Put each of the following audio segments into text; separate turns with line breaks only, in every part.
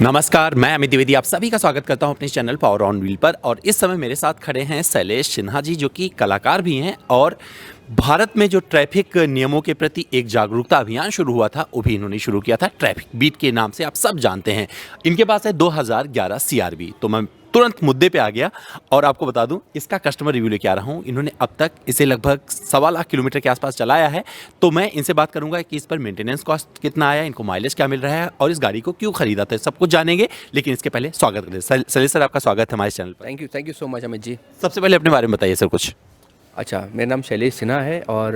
नमस्कार, मैं अमित द्विवेदी आप सभी का स्वागत करता हूं अपने चैनल पावर ऑन व्हील पर। और इस समय मेरे साथ खड़े हैं शैलेश सिन्हा जी, जो कि कलाकार भी हैं और भारत में जो ट्रैफिक नियमों के प्रति एक जागरूकता अभियान शुरू हुआ था वो भी इन्होंने शुरू किया था, ट्रैफिक बीट के नाम से आप सब जानते हैं। इनके पास है 2011 सीआरवी। तो मैं तुरंत मुद्दे पे आ गया और आपको बता दूं इसका कस्टमर रिव्यू लेके आ रहा हूं। इन्होंने अब तक इसे लगभग 1.25 लाख किलोमीटर के आसपास चलाया है। तो मैं इनसे बात करूंगा कि इस पर मेंटेनेंस कॉस्ट कितना आया, इनको माइलेज क्या मिल रहा है और इस गाड़ी को क्यों खरीदा था, सब कुछ जानेंगे। लेकिन इसके पहले स्वागत करें शैलेश सर, आपका स्वागत है हमारे चैनल पर।
Thank you so much Amit ji.
सबसे पहले अपने बारे में बताइए सर कुछ।
अच्छा, मेरा नाम शैलेश सिन्हा है और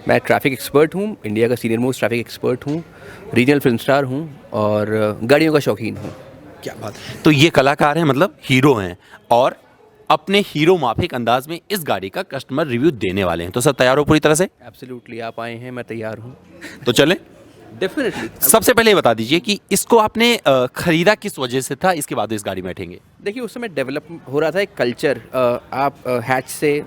मैं ट्रैफिक एक्सपर्ट हूँ, इंडिया का सीनियर मोस्ट ट्रैफिक एक्सपर्ट हूँ, रीजनल फिल्म स्टार हूँ और गाड़ियों का शौकीन हूँ।
क्या बात। तो ये कलाकार हैं, मतलब हीरो हैं और अपने हीरो माफिक अंदाज में इस गाड़ी का कस्टमर रिव्यू देने वाले हैं। तो सर तैयार हो पूरी तरह से?
एब्सोल्युटली, आप आए हैं, मैं तैयार हूँ।
तो चलें।
डेफिनेटली।
सबसे पहले ये बता दीजिए कि इसको आपने खरीदा किस वजह से था, इसके बाद इस गाड़ी में बैठेंगे।
देखिए, उस समय डेवलप हो रहा था एक कल्चर, आप हैच से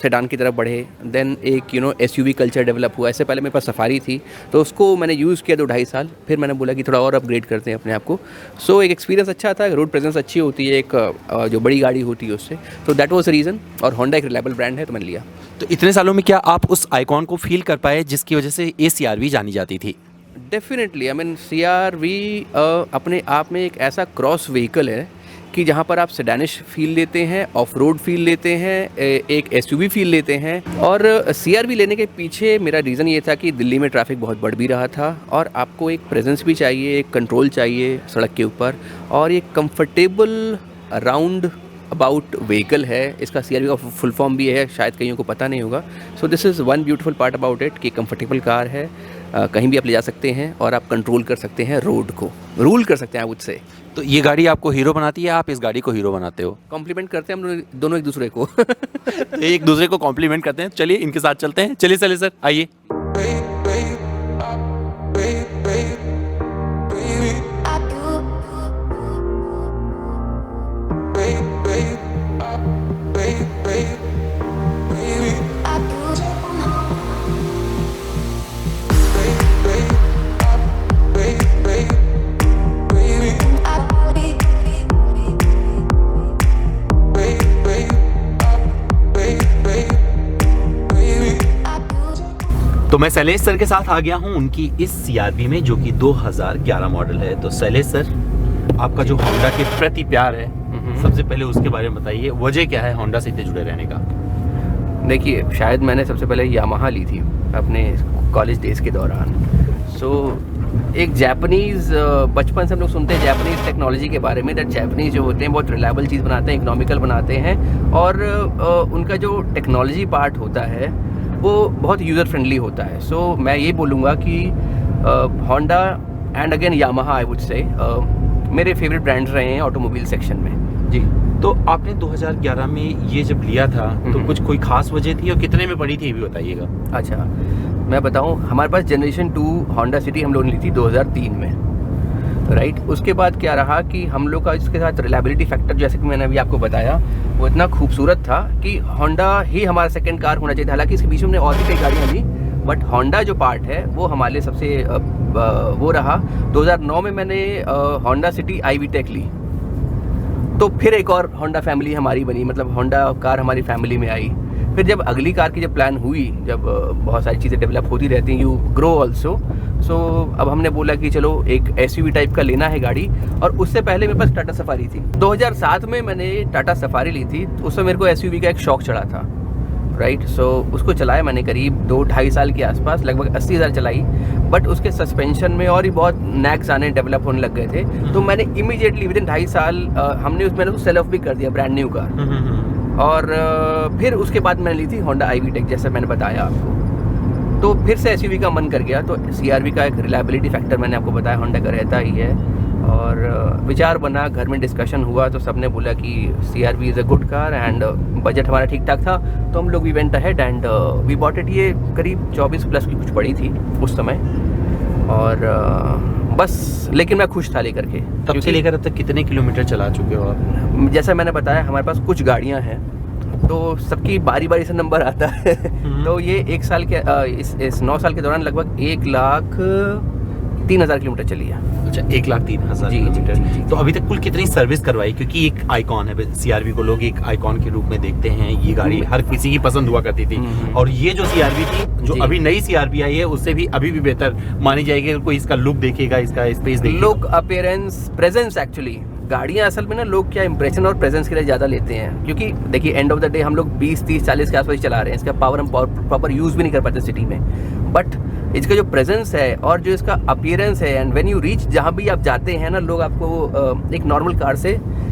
सेडान की तरफ बढ़े, देन एक एसयूवी कल्चर डेवलप हुआ। इससे पहले मेरे पास सफारी थी, तो उसको मैंने यूज़ किया 2-2.5 साल। फिर मैंने बोला कि थोड़ा और अपग्रेड करते हैं अपने आप को। सो एक एक्सपीरियंस अच्छा था, रोड प्रेजेंस अच्छी होती है, एक जो बड़ी गाड़ी होती है उससे। तो दैट वाज रीज़न। और होंडा एक रिलायबल ब्रांड है, तो मैंने लिया।
तो इतने सालों में क्या आप उस आइकॉन को फील कर पाए जिसकी वजह से ये सीआरवी जानी जाती थी?
डेफिनेटली, आई मीन सीआरवी अपने आप में एक ऐसा क्रॉस व्हीकल है कि जहाँ पर आप सेडानिश फील लेते हैं, ऑफ रोड फील लेते हैं, एक एसयूवी फील लेते हैं। और सीआरवी लेने के पीछे मेरा रीज़न ये था कि दिल्ली में ट्रैफिक बहुत बढ़ भी रहा था और आपको एक प्रेजेंस भी चाहिए, एक कंट्रोल चाहिए सड़क के ऊपर, और ये कंफर्टेबल राउंड अबाउट व्हीकल है। इसका सीआरवी का फुल फॉर्म भी है, शायद कईयों को पता नहीं होगा। So this is one beautiful part about it कि कंफर्टेबल कार है, कहीं भी आप ले जा सकते हैं और आप कंट्रोल कर सकते हैं, रोड को रूल कर सकते हैं आप उससे।
तो ये गाड़ी आपको हीरो बनाती है, आप इस गाड़ी को हीरो बनाते हो?
कॉम्प्लीमेंट करते हैं हम दोनों एक दूसरे को।
तो एक दूसरे को कॉम्प्लीमेंट करते हैं। चलिए इनके साथ चलते हैं। चलिए चलिए सर, आइए। तो मैं शैलेश सर के साथ आ गया हूं उनकी इस सीआरवी में, जो कि 2011 मॉडल है। तो शैलेश सर, आपका जो होंडा के प्रति प्यार है, सबसे पहले उसके बारे में बताइए। वजह क्या है होंडा से इतने जुड़े रहने का?
देखिए, शायद मैंने सबसे पहले यामाहा ली थी अपने कॉलेज डेज के दौरान। सो एक जापानीज़, बचपन से हम लोग सुनते हैं जापानीज़ टेक्नोलॉजी के बारे में, दैट जापानीज़ जो होते हैं बहुत रिलायबल चीज़ बनाते हैं, इकोनॉमिकल बनाते हैं और उनका जो टेक्नोलॉजी पार्ट होता है वो बहुत यूज़र फ्रेंडली होता है। सो मैं ये बोलूँगा कि Honda and again Yamaha I would say मेरे फेवरेट ब्रांड्स रहे हैं ऑटोमोबाइल सेक्शन में।
जी। तो आपने 2011 में ये जब लिया था तो कुछ कोई खास वजह थी और कितने में पड़ी थी ये भी बताइएगा।
अच्छा, मैं बताऊं, हमारे पास जनरेशन 2 होंडा सिटी हम लोगों ने ली थी 2003 में, राइट। उसके बाद क्या रहा कि हम लोग का इसके साथ रिलायबिलिटी फैक्टर, जैसे कि मैंने अभी आपको बताया, वो इतना खूबसूरत था कि होंडा ही हमारा सेकंड कार होना चाहिए था। हालांकि इसके बीच में हमने और भी कई गाड़ियाँ ली, बट होंडा जो पार्ट है वो हमारे लिए सबसे वो रहा। 2009 में मैंने होंडा सिटी आईवी टेक ली, तो फिर एक और होंडा फैमिली हमारी बनी, मतलब होंडा कार हमारी फैमिली में आई। फिर जब अगली कार की जब प्लान हुई, जब बहुत सारी चीज़ें डेवलप होती रहती हैं, यू ग्रो ऑल्सो। सो अब हमने बोला कि चलो एक एसयूवी टाइप का लेना है गाड़ी। और उससे पहले मेरे पास टाटा सफारी थी। 2007 में मैंने टाटा सफारी ली थी, तो उस समय मेरे को एसयूवी का एक शौक चढ़ा था, राइट। सो उसको चलाया मैंने करीब 2-2.5 साल के आसपास, लगभग 80,000 चलाई। बट उसके सस्पेंशन में और ही बहुत नैक्स आने डेवलप होने लग गए थे, तो मैंने इमीडिएटली विदिन 2.5 साल मैंने उसको सेल ऑफ भी कर दिया, ब्रांड न्यू कार। और फिर उसके बाद मैंने ली थी होंडा आईवी टेक, जैसे मैंने बताया आपको। तो फिर से एसयूवी का मन कर गया, तो सीआरवी का एक रिलायबिलिटी फैक्टर मैंने आपको बताया होंडा का रहता ही है। और विचार बना, घर में डिस्कशन हुआ, तो सबने बोला कि CRV is a good car and budget हमारा ठीक ठाक था, तो हम लोग we went ahead and we bought it. ये करीब 24+ की कुछ पड़ी थी उस समय। और बस, लेकिन मैं खुश था लेकर के।
तब से लेकर अब तक कितने किलोमीटर चला चुके हो आप?
जैसा मैंने बताया, हमारे पास कुछ गाड़ियाँ हैं, तो सबकी बारी बारी से नंबर आता है। तो ये 1 साल के इस 9 साल के दौरान लगभग 1,30,000 3,000 किलोमीटर चली है।
अच्छा, 1,03,000
जी,
किलोमीटर।
जी, जी, जी।
तो अभी तक कुल कितनी सर्विस करवाई? क्योंकि एक आइकॉन है, CR-V को लोग एक आइकॉन के रूप में देखते हैं। ये गाड़ी हर किसी की पसंद हुआ करती थी, और ये जो CR-V थी, जो
जी।
अभी नई CR-V आई है, उससे भी अभी भी बेहतर मानी जाएगी। अगर कोई इसका लुक देखेगा, इसका स्पेस देखेगा,
लुक, अपीयरेंस, प्रेजेंस, एक्चुअली गाड़ियाँ असल में ना लोग क्या इंप्रेशन और प्रेजेंस के लिए ज़्यादा लेते हैं, क्योंकि देखिए एंड ऑफ द डे हम लोग 20, 30, 40 के आसपास चला रहे हैं, इसका पावर हम प्रॉपर यूज़ भी नहीं कर पाते सिटी में, बट इसका जो प्रेजेंस है और जो इसका अपीयरेंस है, एंड व्हेन यू रीच, जहाँ भी आप जाते हैं ना, लोग आपको एक नॉर्मल कार से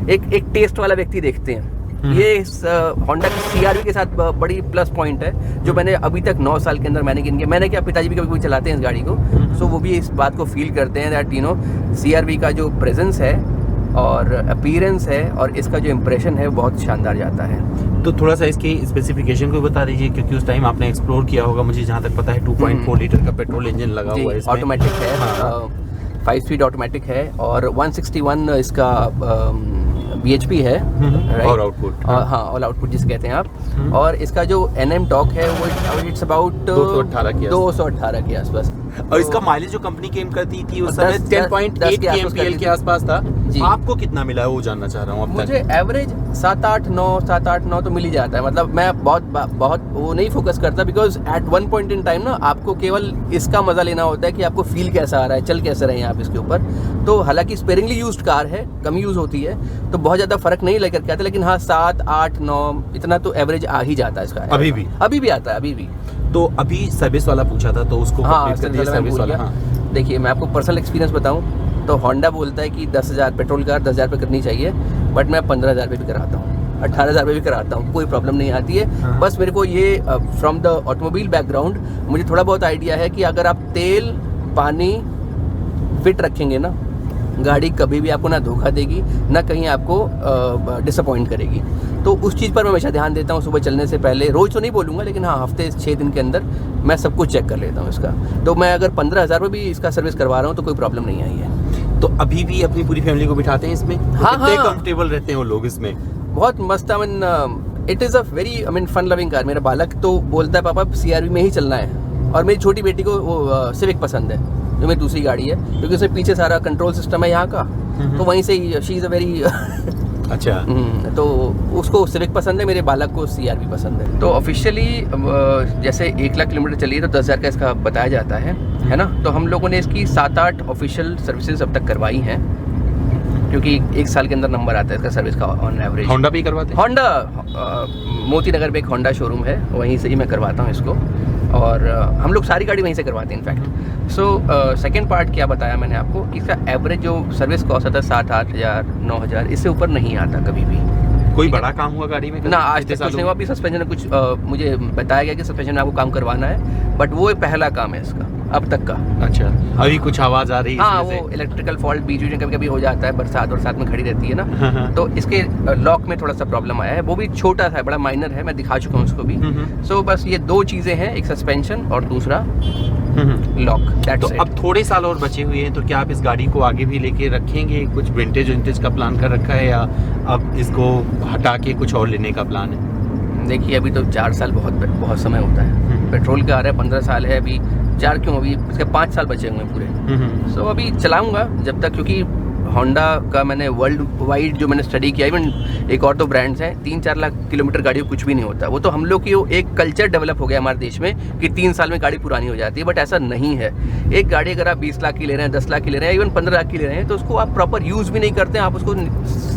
एक टेस्ट वाला व्यक्ति देखते हैं। ये इस होंडा की CR-V के साथ बड़ी प्लस पॉइंट है, जो मैंने अभी तक 9 साल के अंदर मैंने गिन किया। मैंने क्या, पिताजी भी कभी कभी चलाते हैं इस गाड़ी को, सो वो भी इस बात को फील करते हैं दैट CR-V का जो प्रेजेंस है और अपीयरेंस है और इसका जो इम्प्रेशन है बहुत शानदार जाता है।
तो थोड़ा सा इसकी स्पेसिफिकेशन को बता दीजिए, क्योंकि उस टाइम आपने एक्सप्लोर किया होगा। मुझे जहाँ तक पता है 2.4 लीटर का पेट्रोल इंजन लगा हुआ है इसमें।
ऑटोमेटिक है,
हाँ।
5 स्पीड ऑटोमेटिक है और 161 इसका bhp है, right?
और आउटपुट,
हाँ, ऑल आउटपुट जिसे कहते हैं आप। और इसका जो NM टॉर्क है वो इट्स अबाउट 218 के आसपास।
और इसका माइलेज जो कंपनी क्लेम करती थी उस समय
10
10.8 kmpl के आसपास था।
जी।
आपको कितना मिला है वो जानना चाह रहा हूँ अब तक।
मुझे एवरेज 7-8-9 तो मिल ही जाता है। मतलब मैं बहुत वो नहीं फोकस करता, because at one point in time ना आपको केवल इसका मजा लेना होता है कि आपको फील कैसा आ रहा है, चल कैसे रहे हैं आप इसके ऊपर। तो हालांकि स्पेरिंगली यूज्ड कार है, कम यूज होती है, तो बहुत ज़्यादा फर्क नहीं लेकर के आते, लेकिन हाँ 7-8-9 इतना तो एवरेज आ ही जाता है इसका। अभी भी आता है अभी भी।
तो अभी सर्विस वाला पूछा था, तो उसको
हाँ,
सर्विस वाला। हाँ।
देखिए मैं आपको पर्सनल एक्सपीरियंस बताऊं तो होंडा बोलता है कि 10,000 पेट्रोल कार 10,000 पे करनी चाहिए, बट मैं 15,000 पे भी कराता हूँ, 18,000 पे भी कराता हूँ, कोई प्रॉब्लम नहीं आती है।
हाँ।
बस मेरे को ये फ्रॉम द ऑटोमोबाइल बैकग्राउंड मुझे थोड़ा बहुत आइडिया है कि अगर आप तेल पानी फिट रखेंगे ना, गाड़ी कभी भी आपको ना धोखा देगी ना कहीं आपको डिसअपॉइंट करेगी। तो उस चीज़ पर मैं हमेशा ध्यान देता हूँ सुबह चलने से पहले। रोज़ तो नहीं बोलूँगा, लेकिन हाँ हफ्ते 6 दिन के अंदर मैं सब कुछ चेक कर लेता हूँ इसका। तो मैं अगर 15,000 में भी इसका सर्विस करवा रहा हूँ तो कोई प्रॉब्लम नहीं आई है।
तो अभी भी अपनी पूरी फैमिली को बिठाते हैं इसमें?
हाँ,
कितने
हाँ।
कंफर्टेबल रहते हैं वो लोग इसमें?
बहुत मस्त। I mean it is a very fun loving car. मेरा बालक तो बोलता है पापा CR-V में ही चलना है, और मेरी छोटी बेटी को वो सिविक पसंद है, जो मेरी दूसरी गाड़ी है, क्योंकि उसमें पीछे सारा कंट्रोल सिस्टम है यहाँ का, तो वहीं से शी इज़ अ वेरी
अच्छा।
तो उसको सिविक पसंद है, मेरे बालक को CR-V पसंद है। तो ऑफिशियली जैसे 1 लाख किलोमीटर चली है तो 10,000 का इसका बताया जाता है ना। तो हम लोगों ने इसकी 7-8 ऑफिशियल सर्विसेज अब तक करवाई हैं, क्योंकि 1 साल के अंदर नंबर आता है इसका सर्विस का ऑन एवरेज।
होंडा भी करवाते हैं?
होंडा मोती नगर में एक होंडा शोरूम है, वहीं से ही मैं करवाता हूँ इसको, और हम लोग सारी गाड़ी वहीं से करवाते हैं इनफैक्ट। सो सेकेंड पार्ट क्या बताया मैंने आपको कि इसका एवरेज जो सर्विस कॉस्ट आता है 7-8 हज़ार 9,000, इससे ऊपर नहीं आता कभी भी।
कोई बड़ा काम हुआ गाड़ी में?
ना, आज तक कुछ नहीं हुआ। अभी सस्पेंशन में कुछ मुझे बताया गया कि सस्पेंशन में आपको काम करवाना है, बट वो पहला काम है इसका अब तक का।
अच्छा, अभी कुछ आवाज़ आ रही है?
हाँ, वो इलेक्ट्रिकल फॉल्ट बीच में कभी कभी हो जाता है, बरसात में खड़ी रहती है ना,
हाँ।
तो इसके लॉक में थोड़ा सा प्रॉब्लम आया है, वो भी छोटा सा है, बड़ा माइनर है, मैं दिखा चुका हूँ उसको भी। सो बस ये 2 चीज़ें हैं, एक सस्पेंशन और दूसरा लॉक।
तो अब थोड़े साल और बचे हुए हैं, तो क्या आप इस गाड़ी को आगे भी लेके रखेंगे? कुछ विंटेज का प्लान कर रखा है, या अब इसको हटा के कुछ और लेने का प्लान है?
देखिए अभी तो 4 साल बहुत समय होता है। पेट्रोल का आ रहा है 15 साल है, अभी 4 क्यों, अभी इसके 5 साल बचे हुए हैं पूरे। सो अभी चलाऊंगा जब तक, क्योंकि होंडा का मैंने वर्ल्ड वाइड जो मैंने स्टडी किया, इवन एक और 2 ब्रांड्स हैं, 3-4 लाख किलोमीटर गाड़ी को कुछ भी नहीं होता। वो तो हम लोग की एक कल्चर डेवलप हो गया हमारे देश में कि 3 साल में गाड़ी पुरानी हो जाती है, बट ऐसा नहीं है। एक गाड़ी अगर आप 20 लाख की ले रहे हैं, 10 लाख की ले रहे हैं, इवन 15 लाख की ले रहे हैं, तो उसको आप प्रॉपर यूज़ भी नहीं करते हैं, आप उसको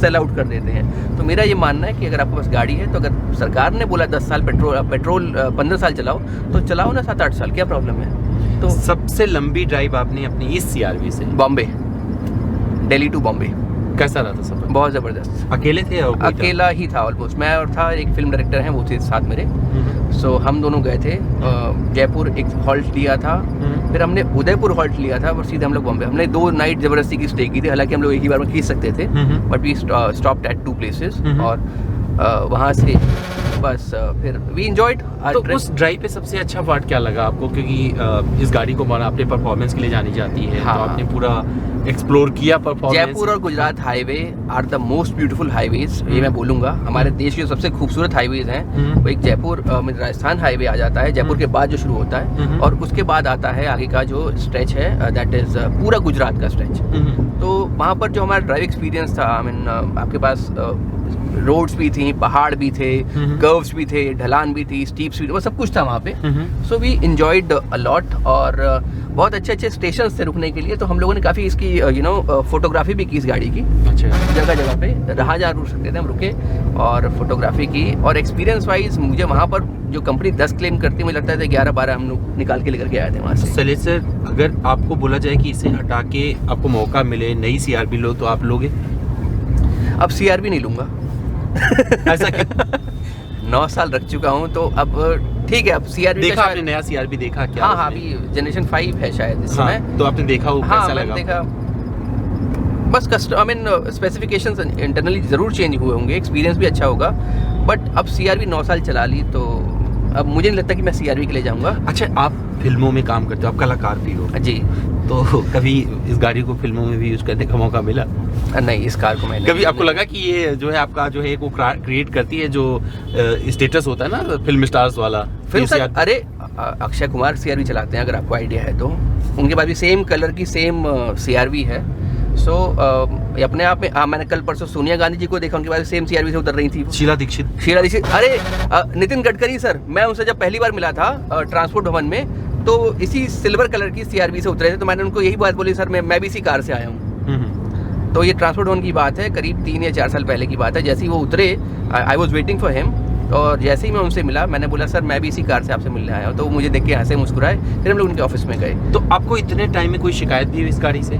सेल आउट कर देते हैं। तो मेरा ये मानना है कि अगर आपके पास गाड़ी है, तो अगर सरकार ने बोला 10 साल पेट्रोल 15 साल चलाओ, तो चलाओ ना 7-8 साल, क्या प्रॉब्लम है? तो
सबसे लंबी ड्राइव आपने अपनी इस CR-V से?
बॉम्बे, दिल्ली टू बॉम्बे।
कैसा रहा था सफर?
बहुत ज़बरदस्त।
अकेले थे? और
अकेला ही था ऑलमोस्ट, मैं और था एक फिल्म डायरेक्टर हैं, वो थे साथ मेरे। सो हम दोनों गए थे, जयपुर एक हॉल्ट लिया था, फिर हमने उदयपुर हॉल्ट लिया था, और सीधे हम लोग बॉम्बे। हमने 2 नाइट ज़बरदस्ती की स्टे की थी, हालांकि हम लोग एक ही बार में खींच सकते थे, but we stopped at 2 places, और वहाँ से बस फिर वी एंजॉयड।
तो उस ड्राइव पे सबसे अच्छा पार्ट क्या लगा आपको, क्योंकि इस गाड़ी को अपने परफॉर्मेंस के लिए जानी जाती है,
हाँ।
तो आपने पूरा एक्सप्लोर किया परफॉर्मेंस।
जयपुर और Gujarat highway are the most beautiful highways, ये मैं बोलूंगा। हमारे देश के सबसे खूबसूरत हाईवेज हैं वो एक जयपुर राजस्थान हाईवे आ जाता है, जयपुर के बाद जो शुरू होता है, और उसके बाद आता है आगे का जो स्ट्रेच है, दैट इज पूरा गुजरात का स्ट्रेच। तो वहाँ पर जो हमारा ड्राइव एक्सपीरियंस था, आई मीन आपके पास रोड्स भी थी, पहाड़ भी थे, कर्व्स भी थे, ढलान भी थी, स्टीप्स भी, वो सब कुछ था वहाँ पे। So we enjoyed a lot, और बहुत अच्छे अच्छे स्टेशन थे रुकने के लिए। तो हम लोगों ने काफ़ी इसकी फोटोग्राफी भी की इस गाड़ी की।
अच्छा।
जगह जगह पे जहाँ रुक सकते थे हम रुके और फोटोग्राफी की। और एक्सपीरियंस वाइज मुझे वहाँ पर जो कंपनी 10 क्लेम करती है, मुझे लगता है 11-12 हम लोग निकाल के लेकर के आए थे वहाँ से।
चलिए सर, अगर आपको बोला जाए कि इसे हटा के आपको मौका मिले नई CRV लो, तो आप लोगे?
अब CRV नहीं लूँगा।
ऐसा क्यों?
9 साल रख चुका हूँ, तो अब ठीक है। अब CRV
देखा आपने नया CRV देखा क्या?
हाँ, अभी जनरेशन 5 है शायद इस समय।
तो आपने देखा वो
हाँ,
कैसा
मैंने
लगा?
देखा। बस स्पेसिफिकेशंस इंटरनली ज़रूर चेंज हुए होंगे, एक्सपीरियंस भी अच्छा होगा। बट अब CRV 9 साल चला ली, तो अब मुझे नहीं लगता कि मैं CRV के लिए जाऊँगा।
अच्छा, आप फिल्मों में काम करते हो, आप कलाकार भी हो
जी।
तो कभी इस गाड़ी को फिल्मों में भी यूज करने का मौका मिला?
नहीं, इस कार को मैंने
कभी आपको लगा कि ये जो है आपका जो है वो क्रिएट करती है जो स्टेटस होता है ना फिल्म स्टार्स वाला?
फिल्म स्टार, अरे अक्षय कुमार CRV चलाते हैं, अगर आपको आइडिया है तो। उनके पास भी सेम कलर की सेम CRV है। सो अपने आप में मैंने कल परसों सोनिया गांधी जी को देखा, उनके पास सेम CRV से उतर रही थी।
शीला दीक्षित।
अरे नितिन गडकरी सर, मैं उनसे जब पहली बार मिला था ट्रांसपोर्ट भवन में, तो इसी सिल्वर कलर की CRV से उतरे थे। तो मैंने उनको यही बात बोली, सर मैं भी इसी कार से आया हूँ। तो ये ट्रांसपोर्ट भवन की बात है, करीब 3 या 4 साल पहले की बात है। जैसे ही वो उतरे, I was waiting for him, और जैसे ही मैं उनसे मिला, मैंने बोला सर मैं भी इसी कार से आपसे मिलने आया हूँ। तो वो मुझे देख के हंसे मुस्कुराए, फिर हम लोग उनके ऑफिस में गए।
तो आपको इतने टाइम में कोई शिकायत भी हुई इस गाड़ी से?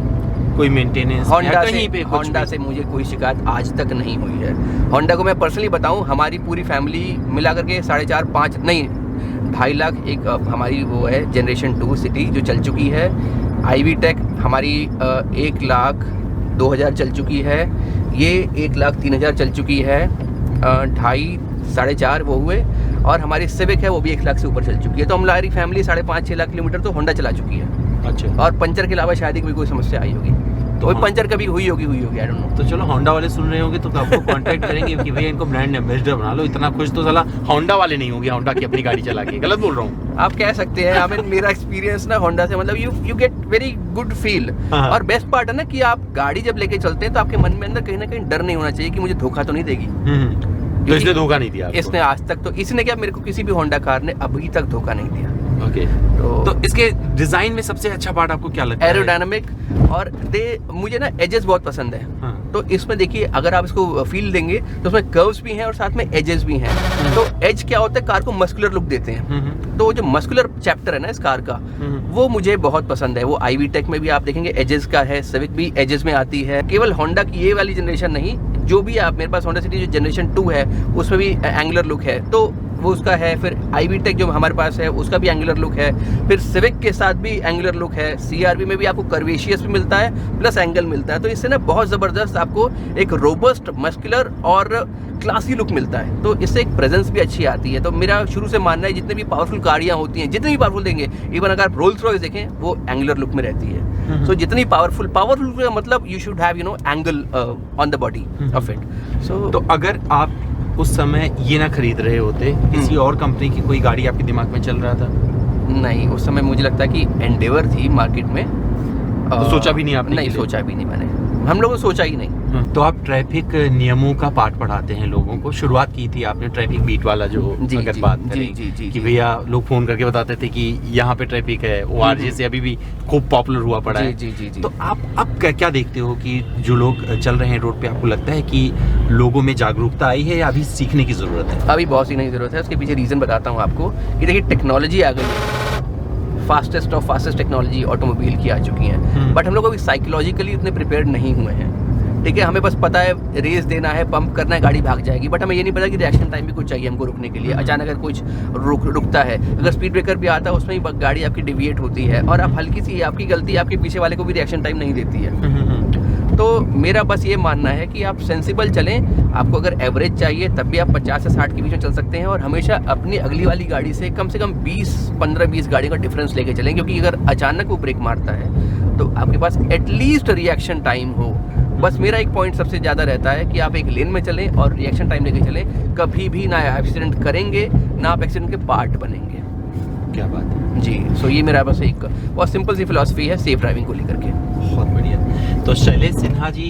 कोई मेंटेनेंस?
होंडा से मुझे कोई शिकायत आज तक नहीं हुई है। होंडा को मैं पर्सनली बताऊं, हमारी पूरी फैमिली मिला करके 4.5-5 नहीं 2.5 लाख एक हमारी वो है जनरेशन 2 सिटी जो चल चुकी है। IV टेक हमारी 1,02,000 चल चुकी है। ये 1,03,000 चल चुकी है। 2.5-4.5 वो हुए, और हमारी सिविक है वो भी 1 लाख से ऊपर चल चुकी है। तो हमारी फैमिली 5.5-6 लाख किलोमीटर तो होंडा चला चुकी है।
अच्छा।
और पंचर के अलावा शायद ही कोई समस्या आई होगी, तो वही पंचर कभी हुई होगी आई डोंट नो।
तो चलो, होंडा वाले सुन रहे होंगे तो आपको कांटेक्ट करेंगे कि भैया इनको ब्रांड एम्बेसडर बना लो। इतना खुश तो साला होंडा वाले नहीं होंगे होंडा की अपनी गाड़ी चला के। गलत बोल रहा हूँ?
आप कह सकते हैं। आई मीन मेरा एक्सपीरियंस ना होंडा से, मतलब you get very good feel. और बेस्ट पार्ट है ना कि आप गाड़ी जब लेके चलते हैं तो आपके मन में अंदर कहीं ना कहीं डर नहीं होना चाहिए कि मुझे धोखा तो नहीं देगी।
तो इसने धोखा नहीं दिया आपको?
इसने आज तक, तो इसने क्या, मेरे को किसी भी होंडा कार ने अभी तक धोखा नहीं दिया।
ओके। तो इसके डिजाइन में सबसे अच्छा पार्ट आपको क्या लगता है?
एरोडायनामिक, और मुझे ना एजेस बहुत पसंद है।
हाँ।
तो इसमें देखिए, अगर आप इसको फील देंगे तो उसमें कर्व्स भी हैं और साथ में एजेस भी हैं। तो एज क्या होता है, कार को मस्कुलर लुक देते हैं। तो जो मस्कुलर चैप्टर है ना इस कार का, वो मुझे बहुत पसंद है। वो IV टेक में भी आप देखेंगे एजेस का है, सिविक भी एजेस में आती है। केवल होंडा की ये वाली जनरेशन नहीं, जो भी आप मेरे पास होंडा सिटी जो जनरेशन 2 है उसमें भी एंगुलर लुक है, तो वो उसका है। फिर IV टेक जो हमारे पास है उसका भी एंगुलर लुक है। फिर सिविक के साथ भी एंगुलर लुक है। CRV में भी आपको कर्वेशियस भी मिलता है प्लस एंगल मिलता है। तो इससे ना बहुत ज़बरदस्त आपको एक रोबस्ट, मस्कुलर और क्लासी लुक मिलता है। तो इससे एक प्रेजेंस भी अच्छी आती है। तो मेरा शुरू से मानना है, जितने भी पावरफुल गाड़ियाँ होती हैं, जितनी भी पावरफुल देंगे, इवन अगर आप रोल्स रॉयस देखें वो एंगुलर लुक में रहती है। सो जितनी पावरफुल का मतलब you should have angle on the body of it. So
तो अगर आप उस समय ये ना खरीद रहे होते, किसी और कंपनी की कोई गाड़ी आपके दिमाग में चल रहा था?
नहीं, उस समय मुझे लगता है कि एंडेवर थी मार्केट में।
तो सोचा भी नहीं आपने?
नहीं सोचा भी नहीं मैंने, हम लोगों ने सोचा ही नहीं।
तो आप ट्रैफिक नियमों का पाठ पढ़ाते हैं लोगों को। शुरुआत की थी आपने ट्रैफिक बीट वाला, जो अगर बात करें कि भैया लोग फोन करके बताते थे कि यहाँ पे ट्रैफिक है। ORJ से अभी भी खूब पॉपुलर हुआ पड़ा है।
जी।
तो आप अब क्या देखते हो कि जो लोग चल रहे हैं रोड पे, आपको लगता है कि लोगों में जागरूकता आई है या अभी सीखने की जरूरत है?
अभी बहुत सीखने की जरूरत है। उसके पीछे रीजन बताता हूँ आपको कि देखिए, टेक्नोलॉजी आ गई है, फास्टेस्ट टेक्नोलॉजी ऑटोमोबाइल की आ चुकी है। बट हम लोग अभी साइकोलॉजिकली उतने प्रिपेयर्ड नहीं हुए हैं। ठीक है, हमें बस पता है रेस देना है, पंप करना है, गाड़ी भाग जाएगी। बट हमें ये नहीं पता कि रिएक्शन टाइम भी कुछ चाहिए हमको रुकने के लिए। अचानक अगर कुछ रुकता है, अगर स्पीड ब्रेकर भी आता है, उसमें ही गाड़ी आपकी डिविएट होती है, और आप हल्की सी आपकी गलती आपके पीछे वाले को भी रिएक्शन टाइम नहीं देती है। तो मेरा बस ये मानना है कि आप सेंसिबल चलें। आपको अगर एवरेज चाहिए तब भी आप 50 से 60 के बीच में चल सकते हैं, और हमेशा अपनी अगली वाली गाड़ी से कम 15-20 गाड़ी का डिफरेंस लेके चलें, क्योंकि अगर अचानक वो ब्रेक मारता है तो आपके पास एटलीस्ट रिएक्शन टाइम हो। बस मेरा एक पॉइंट सबसे ज़्यादा रहता है कि आप एक लेन में चलें और रिएक्शन टाइम लेके चलें। कभी भी ना एक्सीडेंट करेंगे ना आप एक्सीडेंट के पार्ट बनेंगे।
क्या बात है
जी। सो ये मेरा बस एक बहुत सिंपल सी फिलॉसफी है सेफ ड्राइविंग को लेकर के।
बहुत बढ़िया। तो शैलेश सिन्हा जी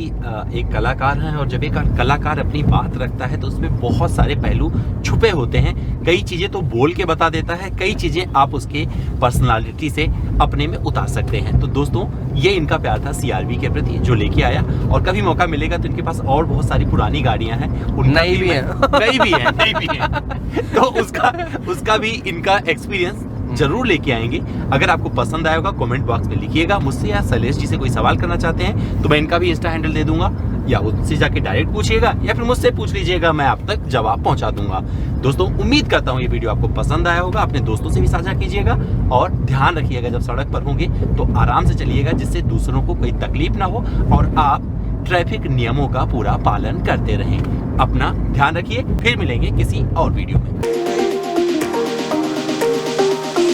एक कलाकार हैं, और जब एक कलाकार अपनी बात रखता है तो उसमें बहुत सारे पहलू छुपे होते हैं। कई चीज़ें तो बोल के बता देता है, कई चीज़ें आप उसके पर्सनालिटी से अपने में उतार सकते हैं। तो दोस्तों ये इनका प्यार था CRV के प्रति जो लेके आया, और कभी मौका मिलेगा तो इनके पास और बहुत सारी पुरानी गाड़ियां हैं,
नई भी हैं।
नई भी हैं तो उसका भी इनका एक्सपीरियंस जरूर लेके आएंगे। अगर आपको पसंद आया होगा कमेंट बॉक्स में लिखिएगा। मुझसे या शैलेश जी से कोई सवाल करना चाहते हैं तो मैं इनका भी इंस्टा हैंडल दे दूंगा, या उससे जाके डायरेक्ट पूछिएगा, या फिर मुझसे पूछ लीजिएगा, मैं आप तक जवाब पहुंचा दूंगा। दोस्तों उम्मीद करता हूं ये वीडियो आपको पसंद आया होगा। अपने दोस्तों से भी साझा कीजिएगा, और ध्यान रखिएगा जब सड़क पर होंगे तो आराम से चलिएगा, जिससे दूसरों को कोई तकलीफ ना हो और आप ट्रैफिक नियमों का पूरा पालन करते रहें। अपना ध्यान रखिए, फिर मिलेंगे किसी और वीडियो में।